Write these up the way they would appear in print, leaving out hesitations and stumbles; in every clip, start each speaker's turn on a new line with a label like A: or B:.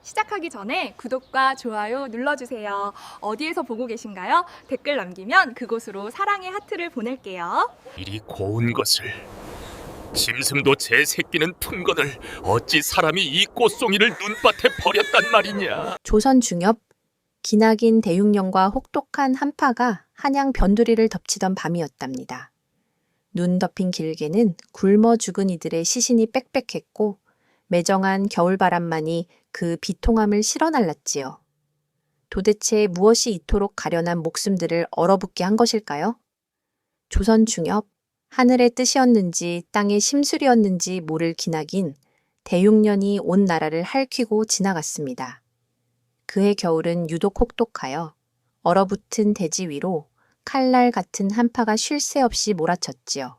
A: 시작하기 전에 구독과 좋아요 눌러주세요. 어디에서 보고 계신가요? 댓글 남기면 그곳으로 사랑의 하트를 보낼게요.
B: 이리 고운 것을 짐승도 제 새끼는 푼건을 어찌 사람이 이 꽃송이를 눈밭에 버렸단 말이냐.
C: 조선 중엽, 기나긴 대흉령과 혹독한 한파가 한양 변두리를 덮치던 밤이었답니다. 눈 덮인 길게는 굶어 죽은 이들의 시신이 빽빽했고 매정한 겨울바람만이 그 비통함을 실어날랐지요. 도대체 무엇이 이토록 가련한 목숨들을 얼어붙게 한 것일까요? 조선 중엽, 하늘의 뜻이었는지 땅의 심술이었는지 모를 기나긴 대흉년이 온 나라를 핥히고 지나갔습니다. 그해 겨울은 유독 혹독하여 얼어붙은 대지 위로 칼날 같은 한파가 쉴 새 없이 몰아쳤지요.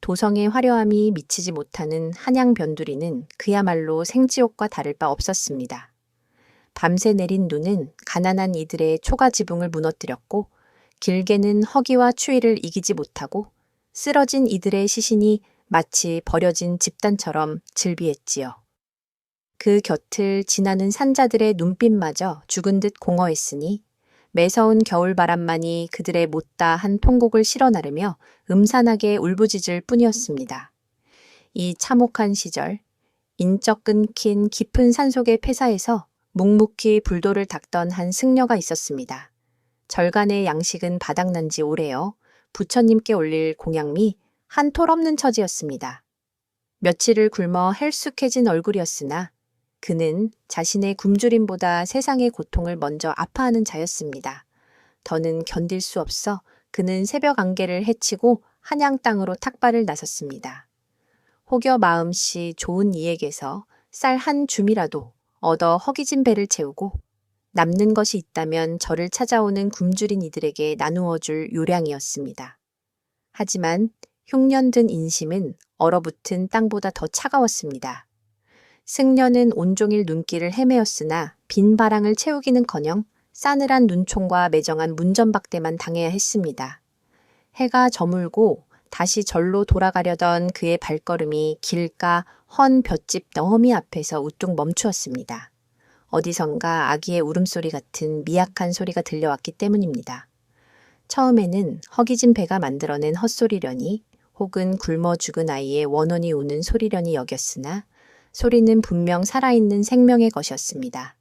C: 도성의 화려함이 미치지 못하는 한양 변두리는 그야말로 생지옥과 다를 바 없었습니다. 밤새 내린 눈은 가난한 이들의 초가 지붕을 무너뜨렸고 길게는 허기와 추위를 이기지 못하고 쓰러진 이들의 시신이 마치 버려진 집단처럼 즐비했지요. 그 곁을 지나는 산자들의 눈빛마저 죽은 듯 공허했으니 매서운 겨울바람만이 그들의 못다한 통곡을 실어나르며 음산하게 울부짖을 뿐이었습니다. 이 참혹한 시절, 인적 끊긴 깊은 산속의 폐사에서 묵묵히 불도를 닦던 한 승려가 있었습니다. 절간의 양식은 바닥난 지 오래여 부처님께 올릴 공양미 한 톨 없는 처지였습니다. 며칠을 굶어 헬쑥해진 얼굴이었으나 그는 자신의 굶주림보다 세상의 고통을 먼저 아파하는 자였습니다. 더는 견딜 수 없어 그는 새벽 안개를 헤치고 한양 땅으로 탁발을 나섰습니다. 혹여 마음씨 좋은 이에게서 쌀 한 줌이라도 얻어 허기진 배를 채우고 남는 것이 있다면 저를 찾아오는 굶주린 이들에게 나누어 줄 요량이었습니다. 하지만 흉년든 인심은 얼어붙은 땅보다 더 차가웠습니다. 승려는 온종일 눈길을 헤매었으나 빈 바랑을 채우기는커녕 싸늘한 눈총과 매정한 문전박대만 당해야 했습니다. 해가 저물고 다시 절로 돌아가려던 그의 발걸음이 길가 헌 볏집 너미 앞에서 우뚝 멈추었습니다. 어디선가 아기의 울음소리 같은 미약한 소리가 들려왔기 때문입니다. 처음에는 허기진 배가 만들어낸 헛소리려니 혹은 굶어 죽은 아이의 원원이 우는 소리려니 여겼으나 소리는 분명 살아있는 생명의 것이었습니다.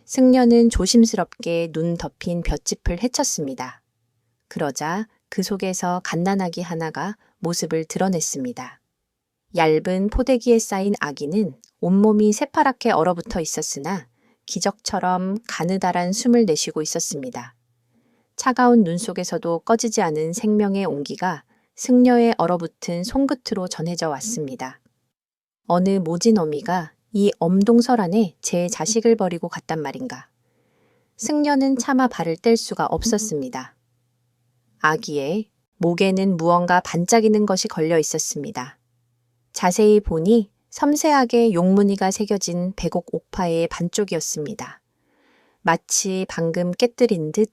C: 승려는 조심스럽게 눈 덮인 볏짚을 헤쳤습니다. 그러자 그 속에서 갓난아기 하나가 모습을 드러냈습니다. 얇은 포대기에 쌓인 아기는 온몸이 새파랗게 얼어붙어 있었으나 기적처럼 가느다란 숨을 내쉬고 있었습니다. 차가운 눈 속에서도 꺼지지 않은 생명의 온기가 승려의 얼어붙은 손끝으로 전해져 왔습니다. 어느 모진 어미가 이 엄동설 안에 제 자식을 버리고 갔단 말인가. 승려는 차마 발을 뗄 수가 없었습니다. 아기의 목에는 무언가 반짝이는 것이 걸려 있었습니다. 자세히 보니 섬세하게 용무늬가 새겨진 백옥 옥파의 반쪽이었습니다. 마치 방금 깨뜨린 듯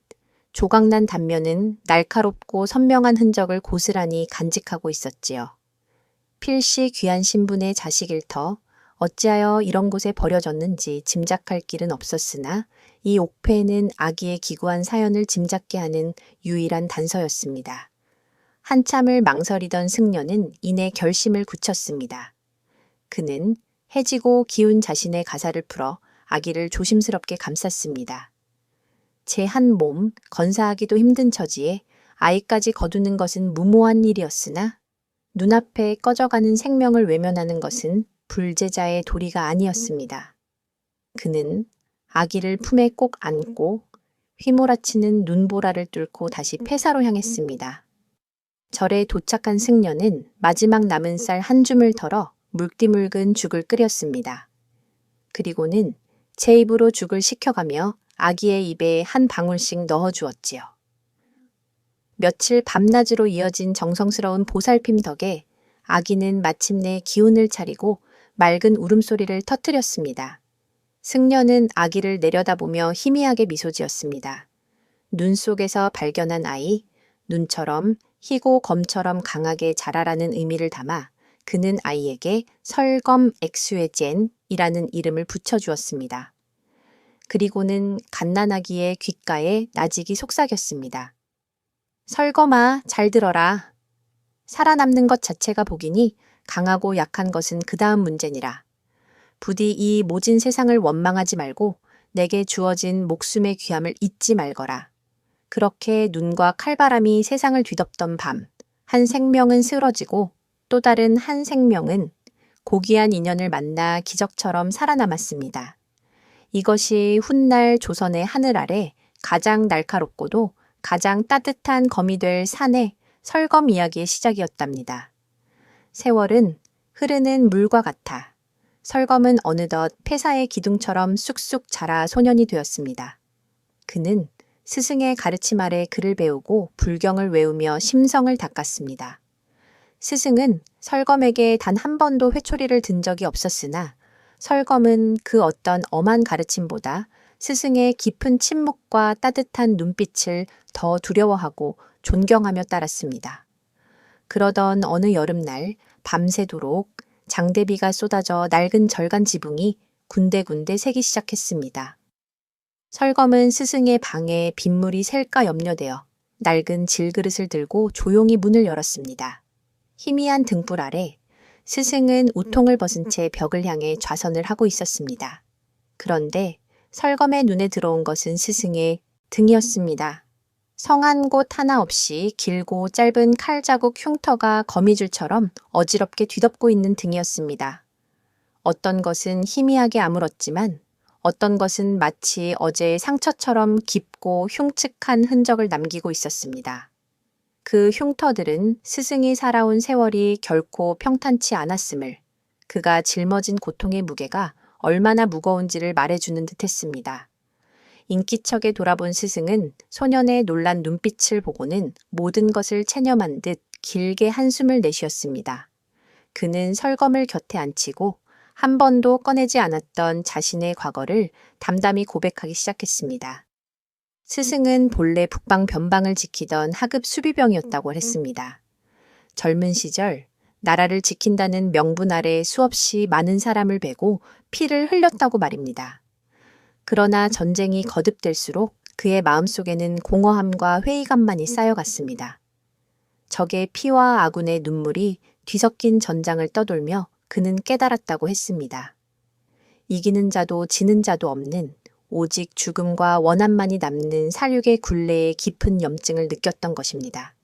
C: 조각난 단면은 날카롭고 선명한 흔적을 고스란히 간직하고 있었지요. 필시 귀한 신분의 자식일 터 어찌하여 이런 곳에 버려졌는지 짐작할 길은 없었으나 이 옥패에는 아기의 기구한 사연을 짐작게 하는 유일한 단서였습니다. 한참을 망설이던 승려는 이내 결심을 굳혔습니다. 그는 해지고 기운 자신의 가사를 풀어 아기를 조심스럽게 감쌌습니다. 제 한 몸 건사하기도 힘든 처지에 아이까지 거두는 것은 무모한 일이었으나 눈앞에 꺼져가는 생명을 외면하는 것은 불제자의 도리가 아니었습니다. 그는 아기를 품에 꼭 안고 휘몰아치는 눈보라를 뚫고 다시 폐사로 향했습니다. 절에 도착한 승려는 마지막 남은 쌀 한 줌을 덜어 물기묽은 죽을 끓였습니다. 그리고는 제 입으로 죽을 식혀가며 아기의 입에 한 방울씩 넣어주었지요. 며칠 밤낮으로 이어진 정성스러운 보살핌 덕에 아기는 마침내 기운을 차리고 맑은 울음소리를 터뜨렸습니다. 승려는 아기를 내려다보며 희미하게 미소 지었습니다. 눈 속에서 발견한 아이, 눈처럼 희고 검처럼 강하게 자라라는 의미를 담아 그는 아이에게 설검 엑수에젠이라는 이름을 붙여주었습니다. 그리고는 갓난아기의 귓가에 나직이 속삭였습니다. 설검아, 잘 들어라. 살아남는 것 자체가 복이니 강하고 약한 것은 그 다음 문제니라. 부디 이 모진 세상을 원망하지 말고 내게 주어진 목숨의 귀함을 잊지 말거라. 그렇게 눈과 칼바람이 세상을 뒤덮던 밤, 한 생명은 쓰러지고 또 다른 한 생명은 고귀한 인연을 만나 기적처럼 살아남았습니다. 이것이 훗날 조선의 하늘 아래 가장 날카롭고도 가장 따뜻한 검이 될 산의 설검 이야기의 시작이었답니다. 세월은 흐르는 물과 같아 설검은 어느덧 폐사의 기둥처럼 쑥쑥 자라 소년이 되었습니다. 그는 스승의 가르침 아래 글을 배우고 불경을 외우며 심성을 닦았습니다. 스승은 설검에게 단 한 번도 회초리를 든 적이 없었으나 설검은 그 어떤 엄한 가르침보다 스승의 깊은 침묵과 따뜻한 눈빛을 더 두려워하고 존경하며 따랐습니다. 그러던 어느 여름날 밤새도록 장대비가 쏟아져 낡은 절간 지붕이 군데군데 새기 시작했습니다. 설검은 스승의 방에 빗물이 셀까 염려되어 낡은 질그릇을 들고 조용히 문을 열었습니다. 희미한 등불 아래 스승은 우통을 벗은 채 벽을 향해 좌선을 하고 있었습니다. 그런데 설검의 눈에 들어온 것은 스승의 등이었습니다. 성한 곳 하나 없이 길고 짧은 칼자국 흉터가 거미줄처럼 어지럽게 뒤덮고 있는 등이었습니다. 어떤 것은 희미하게 아물었지만 어떤 것은 마치 어제의 상처처럼 깊고 흉측한 흔적을 남기고 있었습니다. 그 흉터들은 스승이 살아온 세월이 결코 평탄치 않았음을, 그가 짊어진 고통의 무게가 얼마나 무거운지를 말해주는 듯했습니다. 인기척에 돌아본 스승은 소년의 놀란 눈빛을 보고는 모든 것을 체념한 듯 길게 한숨을 내쉬었습니다. 그는 설검을 곁에 앉히고 한 번도 꺼내지 않았던 자신의 과거를 담담히 고백하기 시작했습니다. 스승은 본래 북방 변방을 지키던 하급 수비병이었다고 했습니다. 젊은 시절 나라를 지킨다는 명분 아래 수없이 많은 사람을 베고 피를 흘렸다고 말입니다. 그러나 전쟁이 거듭될수록 그의 마음속에는 공허함과 회의감만이 쌓여갔습니다. 적의 피와 아군의 눈물이 뒤섞인 전장을 떠돌며 그는 깨달았다고 했습니다. 이기는 자도 지는 자도 없는 오직 죽음과 원한만이 남는 사륙의 굴레의 깊은 염증을 느꼈던 것입니다.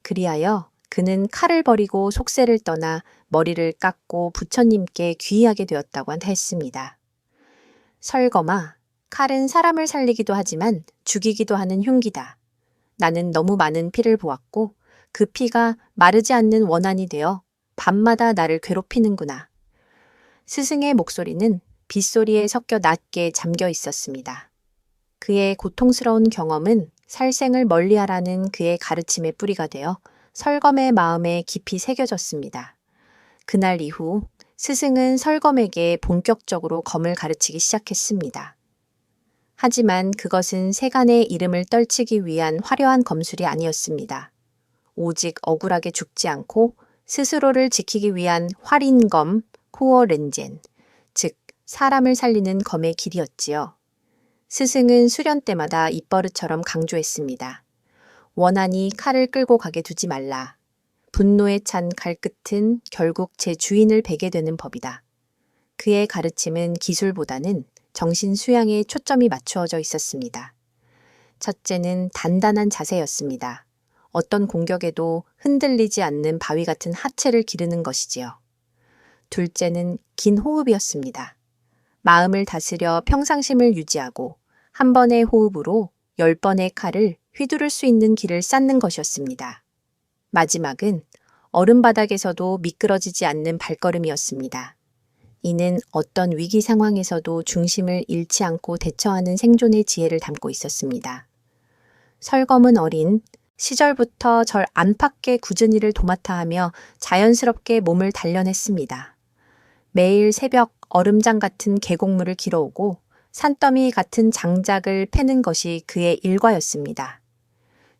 C: 그리하여 그는 칼을 버리고 속세를 떠나 머리를 깎고 부처님께 귀의하게 되었다고 했습니다. 설검아, 칼은 사람을 살리기도 하지만 죽이기도 하는 흉기다. 나는 너무 많은 피를 보았고 그 피가 마르지 않는 원한이 되어 밤마다 나를 괴롭히는구나. 스승의 목소리는 빗소리에 섞여 낮게 잠겨 있었습니다. 그의 고통스러운 경험은 살생을 멀리하라는 그의 가르침의 뿌리가 되어 설검의 마음에 깊이 새겨졌습니다. 그날 이후 스승은 설검에게 본격적으로 검을 가르치기 시작했습니다. 하지만 그것은 세간의 이름을 떨치기 위한 화려한 검술이 아니었습니다. 오직 억울하게 죽지 않고 스스로를 지키기 위한 활인검, 코어렌젠, 즉 사람을 살리는 검의 길이었지요. 스승은 수련 때마다 입버릇처럼 강조했습니다. 원한이 칼을 끌고 가게 두지 말라. 분노에 찬 칼끝은 결국 제 주인을 베게 되는 법이다. 그의 가르침은 기술보다는 정신 수양에 초점이 맞추어져 있었습니다. 첫째는 단단한 자세였습니다. 어떤 공격에도 흔들리지 않는 바위 같은 하체를 기르는 것이지요. 둘째는 긴 호흡이었습니다. 마음을 다스려 평상심을 유지하고 한 번의 호흡으로 10번의 칼을 휘두를 수 있는 길을 쌓는 것이었습니다. 마지막은 얼음바닥에서도 미끄러지지 않는 발걸음이었습니다. 이는 어떤 위기 상황에서도 중심을 잃지 않고 대처하는 생존의 지혜를 담고 있었습니다. 설검은 어린 시절부터 절 안팎의 굳은 일을 도맡아 하며 자연스럽게 몸을 단련했습니다. 매일 새벽 얼음장 같은 계곡물을 길어오고 산더미 같은 장작을 패는 것이 그의 일과였습니다.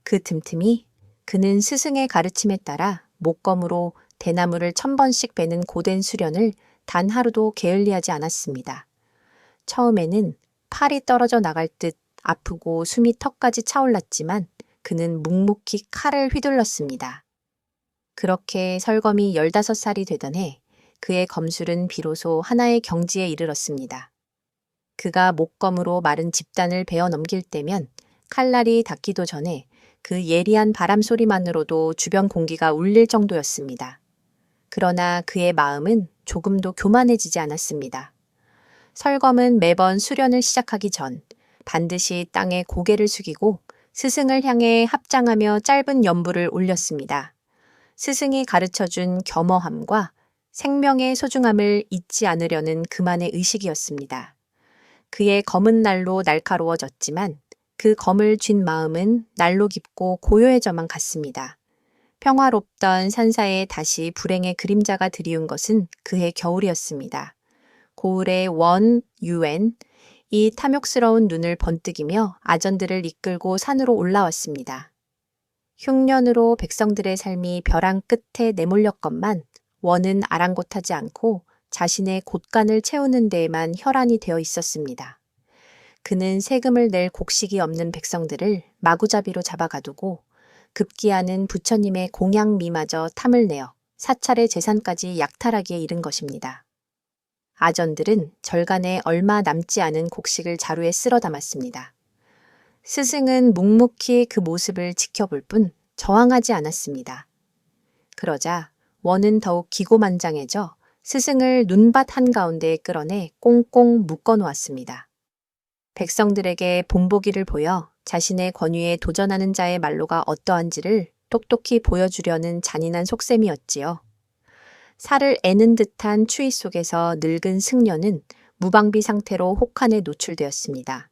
C: 그 틈틈이 그는 스승의 가르침에 따라 목검으로 대나무를 1000번씩 베는 고된 수련을 단 하루도 게을리하지 않았습니다. 처음에는 팔이 떨어져 나갈 듯 아프고 숨이 턱까지 차올랐지만 그는 묵묵히 칼을 휘둘렀습니다. 그렇게 설검이 15살이 되던 해 그의 검술은 비로소 하나의 경지에 이르렀습니다. 그가 목검으로 마른 집단을 베어 넘길 때면 칼날이 닿기도 전에 그 예리한 바람 소리만으로도 주변 공기가 울릴 정도였습니다. 그러나 그의 마음은 조금도 교만해지지 않았습니다. 설검은 매번 수련을 시작하기 전 반드시 땅에 고개를 숙이고 스승을 향해 합장하며 짧은 연부를 올렸습니다. 스승이 가르쳐준 겸허함과 생명의 소중함을 잊지 않으려는 그만의 의식이었습니다. 그의 검은 날로 날카로워졌지만 그 검을 쥔 마음은 날로 깊고 고요해져만 갔습니다. 평화롭던 산사에 다시 불행의 그림자가 드리운 것은 그해 겨울이었습니다. 고을의 원, 유엔, 이 탐욕스러운 눈을 번뜩이며 아전들을 이끌고 산으로 올라왔습니다. 흉년으로 백성들의 삶이 벼랑 끝에 내몰렸건만 원은 아랑곳하지 않고 자신의 곳간을 채우는 데에만 혈안이 되어 있었습니다. 그는 세금을 낼 곡식이 없는 백성들을 마구잡이로 잡아가두고 급기야는 부처님의 공양미마저 탐을 내어 사찰의 재산까지 약탈하기에 이른 것입니다. 아전들은 절간에 얼마 남지 않은 곡식을 자루에 쓸어 담았습니다. 스승은 묵묵히 그 모습을 지켜볼 뿐 저항하지 않았습니다. 그러자 원은 더욱 기고만장해져 스승을 눈밭 한가운데에 끌어내 꽁꽁 묶어 놓았습니다. 백성들에게 본보기를 보여 자신의 권위에 도전하는 자의 말로가 어떠한지를 똑똑히 보여주려는 잔인한 속셈이었지요. 살을 애는 듯한 추위 속에서 늙은 승려는 무방비 상태로 혹한에 노출되었습니다.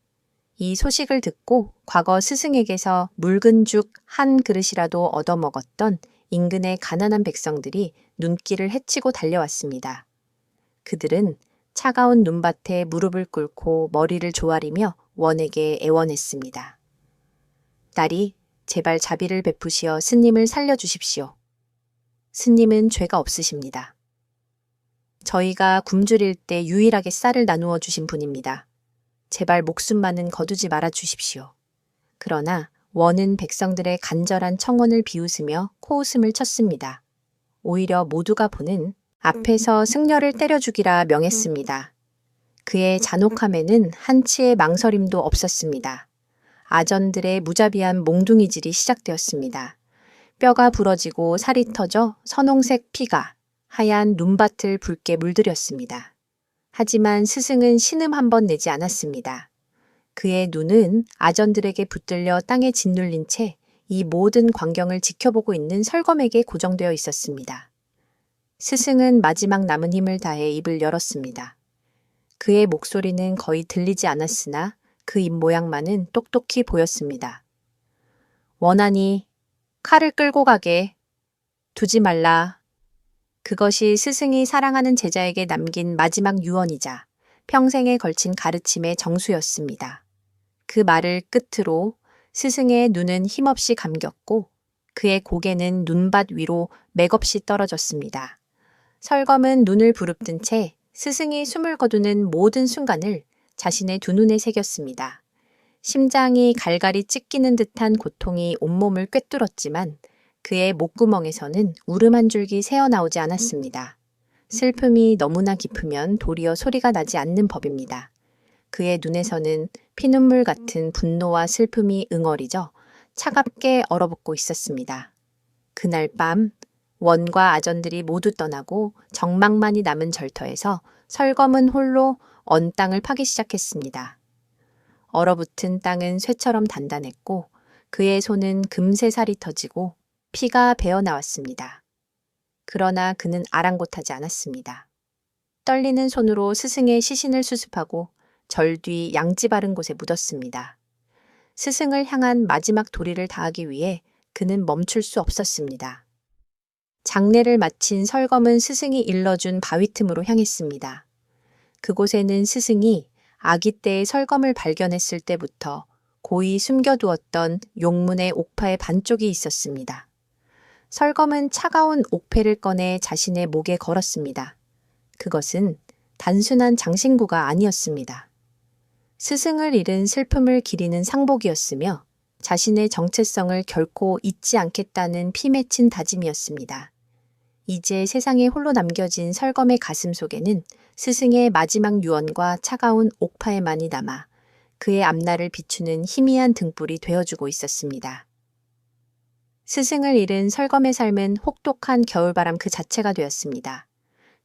C: 이 소식을 듣고 과거 스승에게서 묽은 죽 한 그릇이라도 얻어먹었던 인근의 가난한 백성들이 눈길을 헤치고 달려왔습니다. 그들은 차가운 눈밭에 무릎을 꿇고 머리를 조아리며 원에게 애원했습니다. 딸이 제발 자비를 베푸시어 스님을 살려주십시오. 스님은 죄가 없으십니다. 저희가 굶주릴 때 유일하게 쌀을 나누어 주신 분입니다. 제발 목숨만은 거두지 말아 주십시오. 그러나 원은 백성들의 간절한 청원을 비웃으며 코웃음을 쳤습니다. 오히려 모두가 보는 앞에서 승려를 때려 죽이라 명했습니다. 그의 잔혹함에는 한치의 망설임도 없었습니다. 아전들의 무자비한 몽둥이질이 시작되었습니다. 뼈가 부러지고 살이 터져 선홍색 피가 하얀 눈밭을 붉게 물들였습니다. 하지만 스승은 신음 한 번 내지 않았습니다. 그의 눈은 아전들에게 붙들려 땅에 짓눌린 채 이 모든 광경을 지켜보고 있는 설검에게 고정되어 있었습니다. 스승은 마지막 남은 힘을 다해 입을 열었습니다. 그의 목소리는 거의 들리지 않았으나 그 입모양만은 똑똑히 보였습니다. 원하니 칼을 끌고 가게. 두지 말라. 그것이 스승이 사랑하는 제자에게 남긴 마지막 유언이자 평생에 걸친 가르침의 정수였습니다. 그 말을 끝으로 스승의 눈은 힘없이 감겼고 그의 고개는 눈밭 위로 맥없이 떨어졌습니다. 설검은 눈을 부릅뜬 채 스승이 숨을 거두는 모든 순간을 자신의 두 눈에 새겼습니다. 심장이 갈갈이 찢기는 듯한 고통이 온몸을 꿰뚫었지만 그의 목구멍에서는 울음 한 줄기 새어나오지 않았습니다. 슬픔이 너무나 깊으면 도리어 소리가 나지 않는 법입니다. 그의 눈에서는 피눈물 같은 분노와 슬픔이 응어리져 차갑게 얼어붙고 있었습니다. 그날 밤 원과 아전들이 모두 떠나고 정막만이 남은 절터에서 설검은 홀로 언 땅을 파기 시작했습니다. 얼어붙은 땅은 쇠처럼 단단했고 그의 손은 금세 살이 터지고 피가 배어 나왔습니다. 그러나 그는 아랑곳하지 않았습니다. 떨리는 손으로 스승의 시신을 수습하고 절 뒤 양지 바른 곳에 묻었습니다. 스승을 향한 마지막 도리를 다하기 위해 그는 멈출 수 없었습니다. 장례를 마친 설검은 스승이 일러준 바위 틈으로 향했습니다. 그곳에는 스승이 아기 때의 설검을 발견했을 때부터 고이 숨겨두었던 용문의 옥파의 반쪽이 있었습니다. 설검은 차가운 옥패를 꺼내 자신의 목에 걸었습니다. 그것은 단순한 장신구가 아니었습니다. 스승을 잃은 슬픔을 기리는 상복이었으며 자신의 정체성을 결코 잊지 않겠다는 피 맺힌 다짐이었습니다. 이제 세상에 홀로 남겨진 설검의 가슴 속에는 스승의 마지막 유언과 차가운 옥파에만이 남아 그의 앞날을 비추는 희미한 등불이 되어주고 있었습니다. 스승을 잃은 설검의 삶은 혹독한 겨울바람 그 자체가 되었습니다.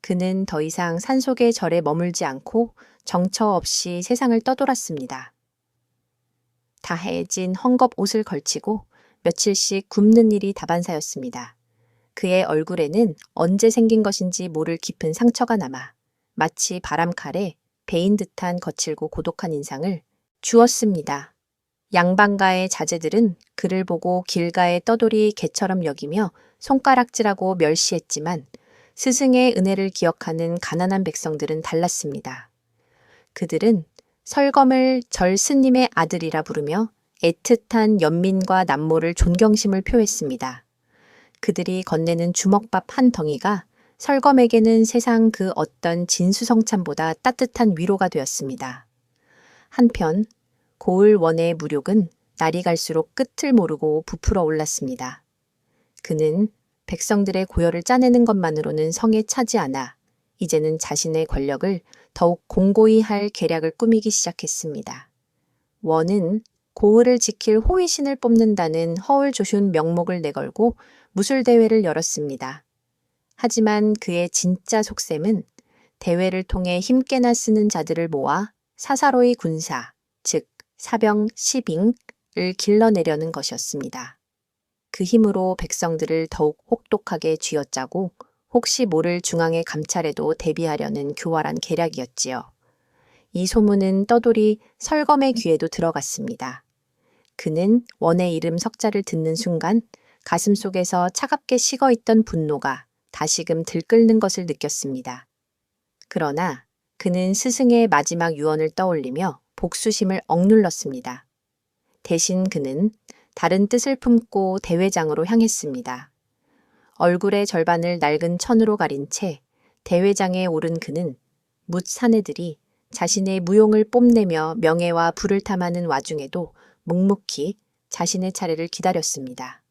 C: 그는 더 이상 산속의 절에 머물지 않고 정처 없이 세상을 떠돌았습니다. 다해진 헝겊 옷을 걸치고 며칠씩 굶는 일이 다반사였습니다. 그의 얼굴에는 언제 생긴 것인지 모를 깊은 상처가 남아 마치 바람칼에 베인 듯한 거칠고 고독한 인상을 주었습니다. 양반가의 자제들은 그를 보고 길가의 떠돌이 개처럼 여기며 손가락질하고 멸시했지만 스승의 은혜를 기억하는 가난한 백성들은 달랐습니다. 그들은 설검을 절 스님의 아들이라 부르며 애틋한 연민과 남모를 존경심을 표했습니다. 그들이 건네는 주먹밥 한 덩이가 설검에게는 세상 그 어떤 진수성찬보다 따뜻한 위로가 되었습니다. 한편 고을 원의 무력은 날이 갈수록 끝을 모르고 부풀어 올랐습니다. 그는 백성들의 고열을 짜내는 것만으로는 성에 차지 않아 이제는 자신의 권력을 더욱 공고히 할 계략을 꾸미기 시작했습니다. 원은 고을을 지킬 호위신을 뽑는다는 허울조순 명목을 내걸고 무술대회를 열었습니다. 하지만 그의 진짜 속셈은 대회를 통해 힘께나 쓰는 자들을 모아 사사로이 군사, 즉 사병, 시빙을 길러내려는 것이었습니다. 그 힘으로 백성들을 더욱 혹독하게 쥐어짜고 혹시 모를 중앙의 감찰에도 대비하려는 교활한 계략이었지요. 이 소문은 떠돌이 설검의 귀에도 들어갔습니다. 그는 원의 이름 석자를 듣는 순간 가슴속에서 차갑게 식어있던 분노가 다시금 들끓는 것을 느꼈습니다. 그러나 그는 스승의 마지막 유언을 떠올리며 복수심을 억눌렀습니다. 대신 그는 다른 뜻을 품고 대회장으로 향했습니다. 얼굴의 절반을 낡은 천으로 가린 채 대회장에 오른 그는 뭇 사내들이 자신의 무용을 뽐내며 명예와 부를 탐하는 와중에도 묵묵히 자신의 차례를 기다렸습니다.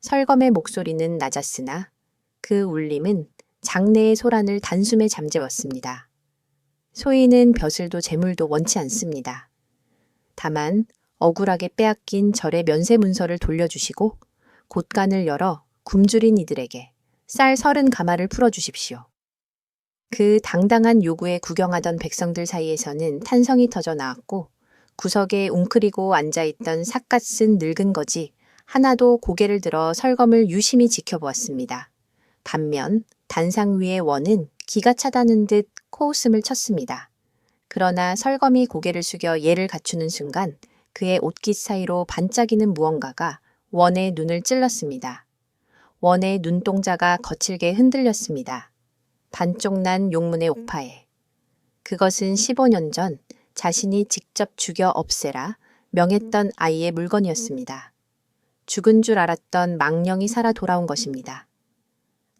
C: 설검의 목소리는 낮았으나 그 울림은 장내의 소란을 단숨에 잠재웠습니다. 소인은 벼슬도 재물도 원치 않습니다. 다만 억울하게 빼앗긴 절의 면세 문서를 돌려주시고 곳간을 열어 굶주린 이들에게 쌀 30가마를 풀어주십시오. 그 당당한 요구에 구경하던 백성들 사이에서는 탄성이 터져 나왔고 구석에 웅크리고 앉아있던 삿갓 쓴 늙은 거지 하나도 고개를 들어 설검을 유심히 지켜보았습니다. 반면 단상 위의 원은 기가 차다는 듯 코웃음을 쳤습니다. 그러나 설검이 고개를 숙여 예를 갖추는 순간 그의 옷깃 사이로 반짝이는 무언가가 원의 눈을 찔렀습니다. 원의 눈동자가 거칠게 흔들렸습니다. 반쪽 난 용문의 옥파에. 그것은 15년 전 자신이 직접 죽여 없애라 명했던 아이의 물건이었습니다. 죽은 줄 알았던 망령이 살아 돌아온 것입니다.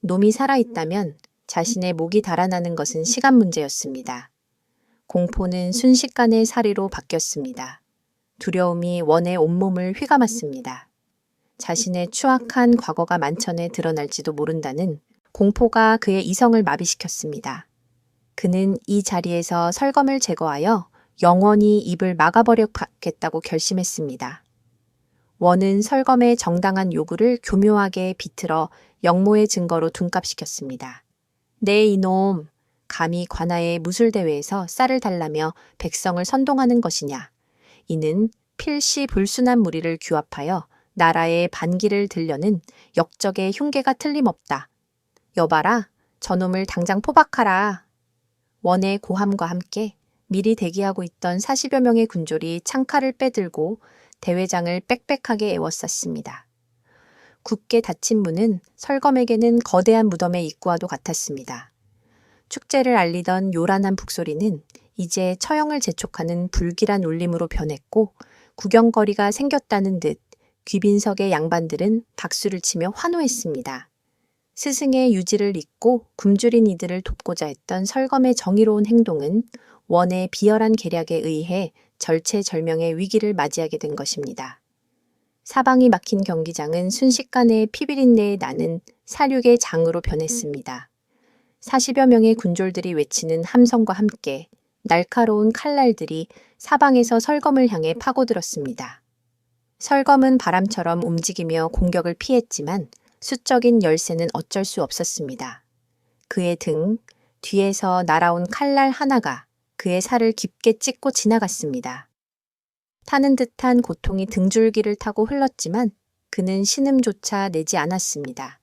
C: 놈이 살아있다면 자신의 목이 달아나는 것은 시간 문제였습니다. 공포는 순식간에 사리로 바뀌었습니다. 두려움이 원의 온몸을 휘감았습니다. 자신의 추악한 과거가 만천에 드러날지도 모른다는 공포가 그의 이성을 마비시켰습니다. 그는 이 자리에서 설검을 제거하여 영원히 입을 막아버려겠다고 결심했습니다. 원은 설검의 정당한 요구를 교묘하게 비틀어 역모의 증거로 둔갑시켰습니다. 네 이놈, 감히 관아의 무술대회에서 쌀을 달라며 백성을 선동하는 것이냐. 이는 필시 불순한 무리를 규합하여 나라의 반기를 들려는 역적의 흉계가 틀림없다. 여봐라, 저놈을 당장 포박하라. 원의 고함과 함께 미리 대기하고 있던 40여 명의 군졸이 창칼을 빼들고 대회장을 빽빽하게 에워쌌습니다. 굳게 닫힌 문은 설검에게는 거대한 무덤의 입구와도 같았습니다. 축제를 알리던 요란한 북소리는 이제 처형을 재촉하는 불길한 울림으로 변했고 구경거리가 생겼다는 듯 귀빈석의 양반들은 박수를 치며 환호했습니다. 스승의 유지를 잇고 굶주린 이들을 돕고자 했던 설검의 정의로운 행동은 원의 비열한 계략에 의해 절체절명의 위기를 맞이하게 된 것입니다. 사방이 막힌 경기장은 순식간에 피비린내에 나는 사륙의 장으로 변했습니다. 40여 명의 군졸들이 외치는 함성과 함께 날카로운 칼날들이 사방에서 설검을 향해 파고들었습니다. 설검은 바람처럼 움직이며 공격을 피했지만 수적인 열세는 어쩔 수 없었습니다. 그의 등 뒤에서 날아온 칼날 하나가 그의 살을 깊게 찢고 지나갔습니다. 타는 듯한 고통이 등줄기를 타고 흘렀지만 그는 신음조차 내지 않았습니다.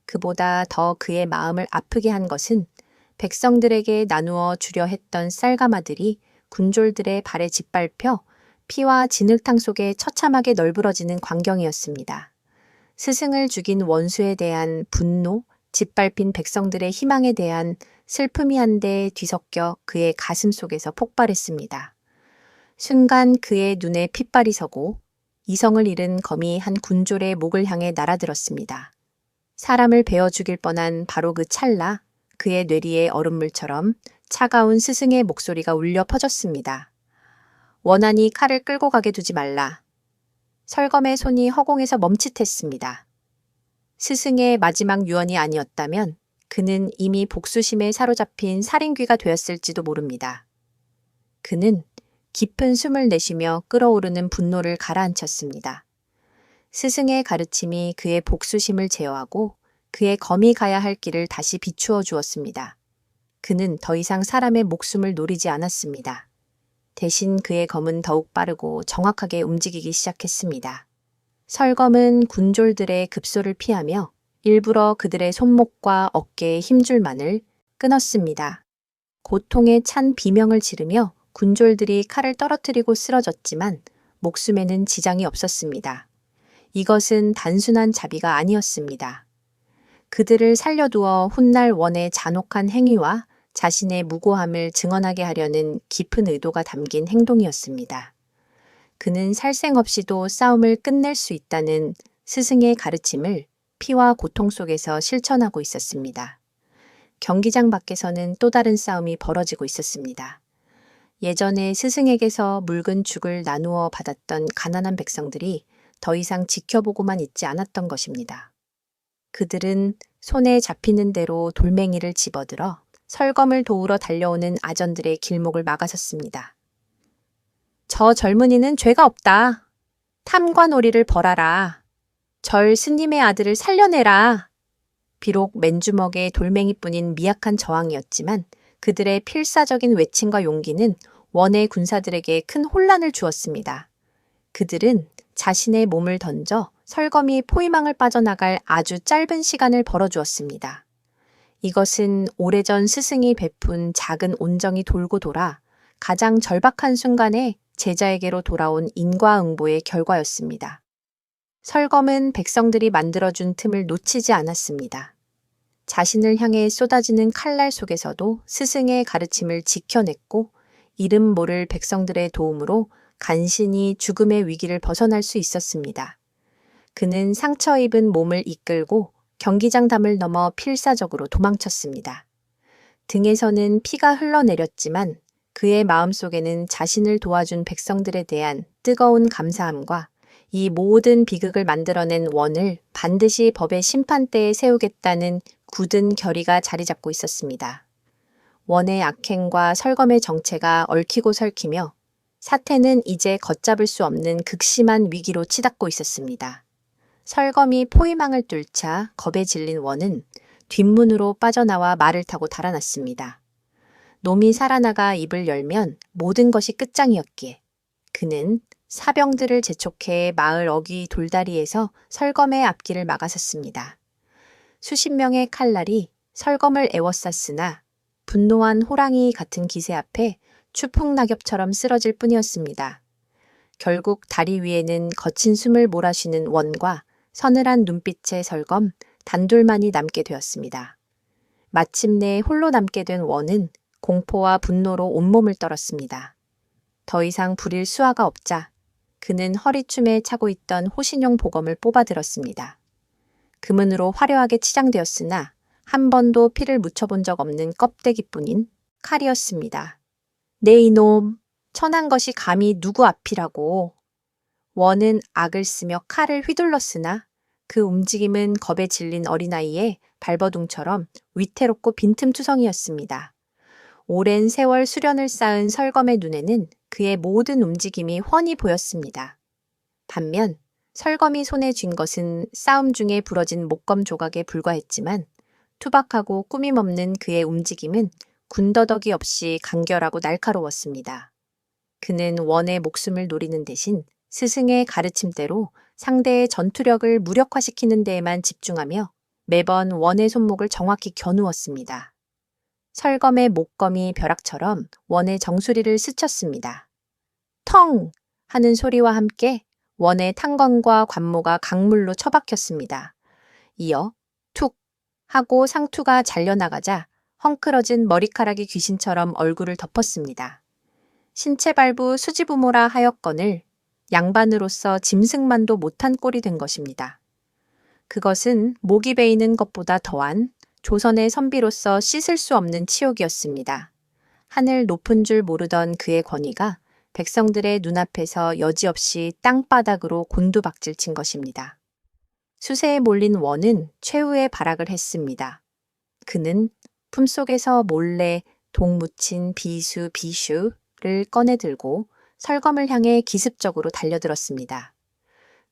C: 그보다 더 그의 마음을 아프게 한 것은 백성들에게 나누어 주려 했던 쌀가마들이 군졸들의 발에 짓밟혀 피와 진흙탕 속에 처참하게 널브러지는 광경이었습니다. 스승을 죽인 원수에 대한 분노, 짓밟힌 백성들의 희망에 대한 슬픔이 한데 뒤섞여 그의 가슴 속에서 폭발했습니다. 순간 그의 눈에 핏발이 서고 이성을 잃은 검이 한 군졸의 목을 향해 날아들었습니다. 사람을 베어 죽일 뻔한 바로 그 찰나 그의 뇌리에 얼음물처럼 차가운 스승의 목소리가 울려 퍼졌습니다. 원한이 칼을 끌고 가게 두지 말라. 설검의 손이 허공에서 멈칫했습니다. 스승의 마지막 유언이 아니었다면 그는 이미 복수심에 사로잡힌 살인귀가 되었을지도 모릅니다. 그는 깊은 숨을 내쉬며 끓어오르는 분노를 가라앉혔습니다. 스승의 가르침이 그의 복수심을 제어하고 그의 검이 가야 할 길을 다시 비추어 주었습니다. 그는 더 이상 사람의 목숨을 노리지 않았습니다. 대신 그의 검은 더욱 빠르고 정확하게 움직이기 시작했습니다. 설검은 군졸들의 급소를 피하며 일부러 그들의 손목과 어깨에 힘줄만을 끊었습니다. 고통에 찬 비명을 지르며 군졸들이 칼을 떨어뜨리고 쓰러졌지만 목숨에는 지장이 없었습니다. 이것은 단순한 자비가 아니었습니다. 그들을 살려두어 훗날 원의 잔혹한 행위와 자신의 무고함을 증언하게 하려는 깊은 의도가 담긴 행동이었습니다. 그는 살생 없이도 싸움을 끝낼 수 있다는 스승의 가르침을 피와 고통 속에서 실천하고 있었습니다. 경기장 밖에서는 또 다른 싸움이 벌어지고 있었습니다. 예전에 스승에게서 묽은 죽을 나누어 받았던 가난한 백성들이 더 이상 지켜보고만 있지 않았던 것입니다. 그들은 손에 잡히는 대로 돌멩이를 집어들어 설검을 도우러 달려오는 아전들의 길목을 막아섰습니다. 저 젊은이는 죄가 없다. 탐관오리를 벌하라. 절 스님의 아들을 살려내라. 비록 맨주먹에 돌멩이뿐인 미약한 저항이었지만 그들의 필사적인 외침과 용기는 원의 군사들에게 큰 혼란을 주었습니다. 그들은 자신의 몸을 던져 설검이 포위망을 빠져나갈 아주 짧은 시간을 벌어주었습니다. 이것은 오래전 스승이 베푼 작은 온정이 돌고 돌아 가장 절박한 순간에 제자에게로 돌아온 인과응보의 결과였습니다. 설검은 백성들이 만들어준 틈을 놓치지 않았습니다. 자신을 향해 쏟아지는 칼날 속에서도 스승의 가르침을 지켜냈고 이름 모를 백성들의 도움으로 간신히 죽음의 위기를 벗어날 수 있었습니다. 그는 상처 입은 몸을 이끌고 경기장 담을 넘어 필사적으로 도망쳤습니다. 등에서는 피가 흘러내렸지만 그의 마음속에는 자신을 도와준 백성들에 대한 뜨거운 감사함과 이 모든 비극을 만들어낸 원을 반드시 법의 심판대에 세우겠다는 굳은 결의가 자리 잡고 있었습니다. 원의 악행과 설검의 정체가 얽히고 설키며 사태는 이제 걷잡을 수 없는 극심한 위기로 치닫고 있었습니다. 설검이 포위망을 뚫자 겁에 질린 원은 뒷문으로 빠져나와 말을 타고 달아났습니다. 놈이 살아나가 입을 열면 모든 것이 끝장이었기에 그는 사병들을 재촉해 마을 어귀 돌다리에서 설검의 앞길을 막아섰습니다. 수십 명의 칼날이 설검을 에워쌌으나 분노한 호랑이 같은 기세 앞에 추풍낙엽처럼 쓰러질 뿐이었습니다. 결국 다리 위에는 거친 숨을 몰아쉬는 원과 서늘한 눈빛의 설검 단둘만이 남게 되었습니다. 마침내 홀로 남게 된 원은 공포와 분노로 온몸을 떨었습니다. 더 이상 부릴 수화가 없자 그는 허리춤에 차고 있던 호신용 보검을 뽑아들었습니다. 금은으로 화려하게 치장되었으나 한 번도 피를 묻혀본 적 없는 껍데기뿐인 칼이었습니다. 네 이놈, 천한 것이 감히 누구 앞이라고. 원은 악을 쓰며 칼을 휘둘렀으나 그 움직임은 겁에 질린 어린아이의 발버둥처럼 위태롭고 빈틈투성이었습니다. 오랜 세월 수련을 쌓은 설검의 눈에는 그의 모든 움직임이 훤히 보였습니다. 반면 설검이 손에 쥔 것은 싸움 중에 부러진 목검 조각에 불과했지만 투박하고 꾸밈없는 그의 움직임은 군더더기 없이 간결하고 날카로웠습니다. 그는 원의 목숨을 노리는 대신 스승의 가르침대로 상대의 전투력을 무력화시키는 데에만 집중하며 매번 원의 손목을 정확히 겨누었습니다. 설검의 목검이 벼락처럼 원의 정수리를 스쳤습니다. 텅! 하는 소리와 함께 원의 탄건과 관모가 강물로 처박혔습니다. 이어 툭! 하고 상투가 잘려나가자 헝클어진 머리카락이 귀신처럼 얼굴을 덮었습니다. 신체발부 수지부모라 하였거늘 양반으로서 짐승만도 못한 꼴이 된 것입니다. 그것은 목이 베이는 것보다 더한 조선의 선비로서 씻을 수 없는 치욕이었습니다. 하늘 높은 줄 모르던 그의 권위가 백성들의 눈앞에서 여지없이 땅바닥으로 곤두박질 친 것입니다. 수세에 몰린 원은 최후의 발악을 했습니다. 그는 품속에서 몰래 독 묻힌 비슈를 꺼내 들고 설검을 향해 기습적으로 달려들었습니다.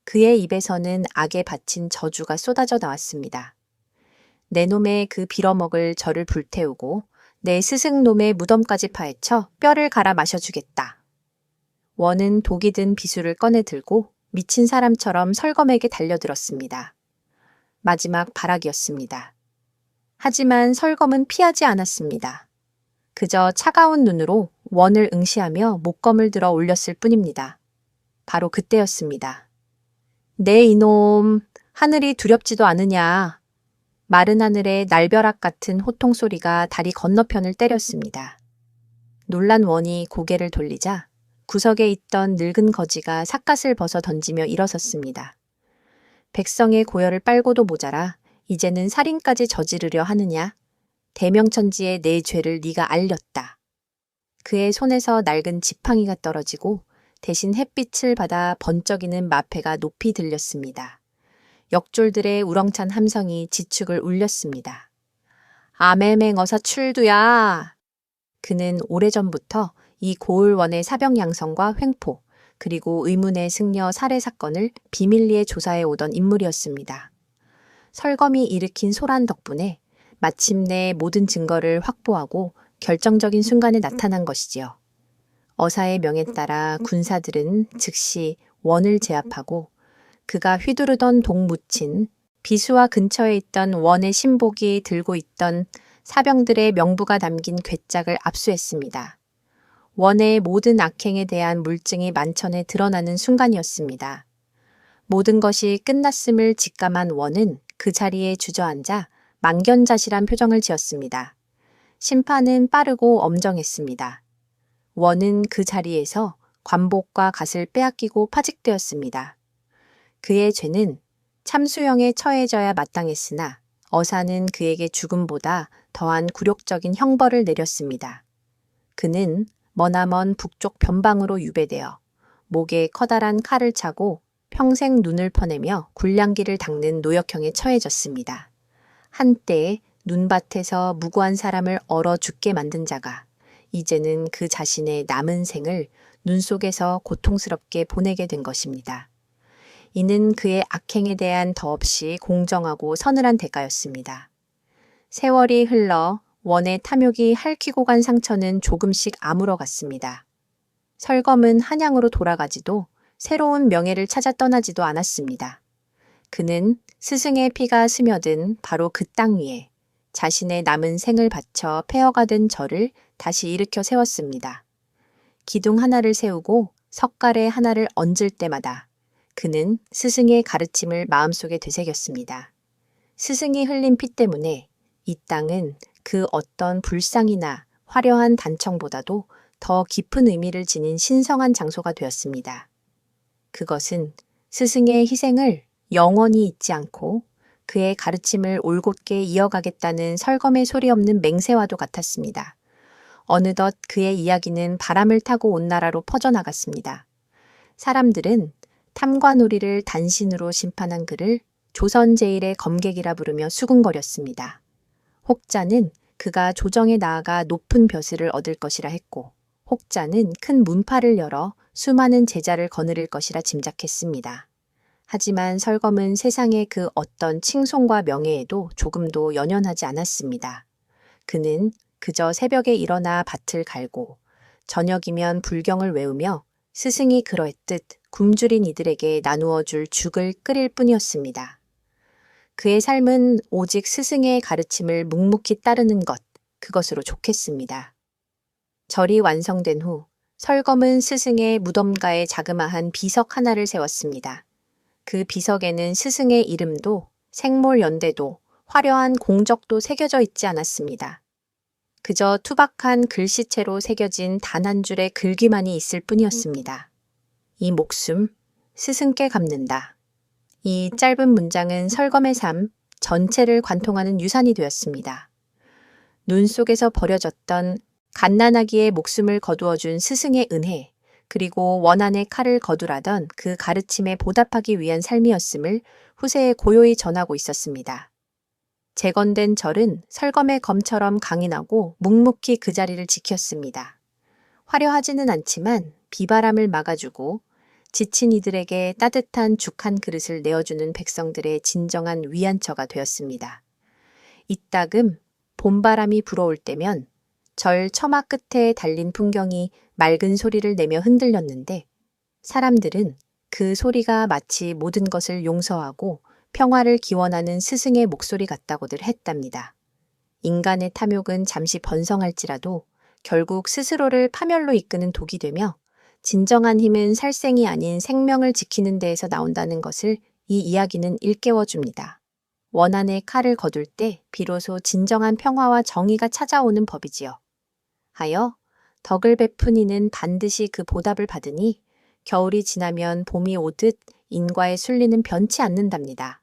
C: 그의 입에서는 악에 바친 저주가 쏟아져 나왔습니다. 내 놈의 그 빌어먹을 저를 불태우고 내 스승놈의 무덤까지 파헤쳐 뼈를 갈아 마셔주겠다. 원은 독이 든 비수를 꺼내 들고 미친 사람처럼 설검에게 달려들었습니다. 마지막 발악이었습니다. 하지만 설검은 피하지 않았습니다. 그저 차가운 눈으로 원을 응시하며 목검을 들어 올렸을 뿐입니다. 바로 그때였습니다. 네 이놈, 하늘이 두렵지도 않으냐. 마른 하늘에 날벼락 같은 호통 소리가 다리 건너편을 때렸습니다. 놀란 원이 고개를 돌리자 구석에 있던 늙은 거지가 삿갓을 벗어 던지며 일어섰습니다. 백성의 고열을 빨고도 모자라 이제는 살인까지 저지르려 하느냐? 대명천지의 내 죄를 네가 알렸다. 그의 손에서 낡은 지팡이가 떨어지고 대신 햇빛을 받아 번쩍이는 마패가 높이 들렸습니다. 역졸들의 우렁찬 함성이 지축을 울렸습니다. 아매맹 어서 출두야. 그는 오래전부터 이 고을원의 사병양성과 횡포 그리고 의문의 승려 살해 사건을 비밀리에 조사해 오던 인물이었습니다. 설검이 일으킨 소란 덕분에 마침내 모든 증거를 확보하고 결정적인 순간에 나타난 것이지요. 어사의 명에 따라 군사들은 즉시 원을 제압하고 그가 휘두르던 독 묻힌 비수와 근처에 있던 원의 신복이 들고 있던 사병들의 명부가 담긴 괴짝을 압수했습니다. 원의 모든 악행에 대한 물증이 만천에 드러나는 순간이었습니다. 모든 것이 끝났음을 직감한 원은 그 자리에 주저앉아 망견자실한 표정을 지었습니다. 심판은 빠르고 엄정했습니다. 원은 그 자리에서 관복과 갓을 빼앗기고 파직되었습니다. 그의 죄는 참수형에 처해져야 마땅했으나 어사는 그에게 죽음보다 더한 굴욕적인 형벌을 내렸습니다. 그는 머나먼 북쪽 변방으로 유배되어 목에 커다란 칼을 차고 평생 눈을 퍼내며 굴량기를 닦는 노역형에 처해졌습니다. 한때 눈밭에서 무고한 사람을 얼어 죽게 만든 자가 이제는 그 자신의 남은 생을 눈 속에서 고통스럽게 보내게 된 것입니다. 이는 그의 악행에 대한 더없이 공정하고 서늘한 대가였습니다. 세월이 흘러 원의 탐욕이 핥히고 간 상처는 조금씩 아물어갔습니다. 설검은 한양으로 돌아가지도 새로운 명예를 찾아 떠나지도 않았습니다. 그는 스승의 피가 스며든 바로 그 땅 위에 자신의 남은 생을 바쳐 폐허가 된 절을 다시 일으켜 세웠습니다. 기둥 하나를 세우고 석가래 하나를 얹을 때마다 그는 스승의 가르침을 마음속에 되새겼습니다. 스승이 흘린 피 때문에 이 땅은 그 어떤 불상이나 화려한 단청보다도 더 깊은 의미를 지닌 신성한 장소가 되었습니다. 그것은 스승의 희생을 영원히 잊지 않고 그의 가르침을 올곧게 이어가겠다는 설검의 소리 없는 맹세와도 같았습니다. 어느덧 그의 이야기는 바람을 타고 온 나라로 퍼져나갔습니다. 사람들은 탐관오리를 단신으로 심판한 그를 조선 제일의 검객이라 부르며 수군거렸습니다. 혹자는 그가 조정에 나아가 높은 벼슬을 얻을 것이라 했고, 혹자는 큰 문파를 열어 수많은 제자를 거느릴 것이라 짐작했습니다. 하지만 설검은 세상의 그 어떤 칭송과 명예에도 조금도 연연하지 않았습니다. 그는 그저 새벽에 일어나 밭을 갈고 저녁이면 불경을 외우며 스승이 그러했듯 굶주린 이들에게 나누어 줄 죽을 끓일 뿐이었습니다. 그의 삶은 오직 스승의 가르침을 묵묵히 따르는 것, 그것으로 족했습니다. 절이 완성된 후 설검은 스승의 무덤가에 자그마한 비석 하나를 세웠습니다. 그 비석에는 스승의 이름도 생몰연대도 화려한 공적도 새겨져 있지 않았습니다. 그저 투박한 글씨체로 새겨진 단 한 줄의 글귀만이 있을 뿐이었습니다. 이 목숨, 스승께 갚는다. 이 짧은 문장은 설검의 삶 전체를 관통하는 유산이 되었습니다. 눈 속에서 버려졌던 갓난아기의 목숨을 거두어준 스승의 은혜, 그리고 원한의 칼을 거두라던 그 가르침에 보답하기 위한 삶이었음을 후세에 고요히 전하고 있었습니다. 재건된 절은 설검의 검처럼 강인하고 묵묵히 그 자리를 지켰습니다. 화려하지는 않지만 비바람을 막아주고 지친 이들에게 따뜻한 죽 한 그릇을 내어주는 백성들의 진정한 위안처가 되었습니다. 이따금 봄바람이 불어올 때면 절 처마 끝에 달린 풍경이 맑은 소리를 내며 흔들렸는데 사람들은 그 소리가 마치 모든 것을 용서하고 평화를 기원하는 스승의 목소리 같다고들 했답니다. 인간의 탐욕은 잠시 번성할지라도 결국 스스로를 파멸로 이끄는 독이 되며 진정한 힘은 살생이 아닌 생명을 지키는 데에서 나온다는 것을 이 이야기는 일깨워 줍니다. 원한의 칼을 거둘 때 비로소 진정한 평화와 정의가 찾아오는 법이지요. 하여 덕을 베푼 이는 반드시 그 보답을 받으니 겨울이 지나면 봄이 오듯 인과의 순리는 변치 않는답니다.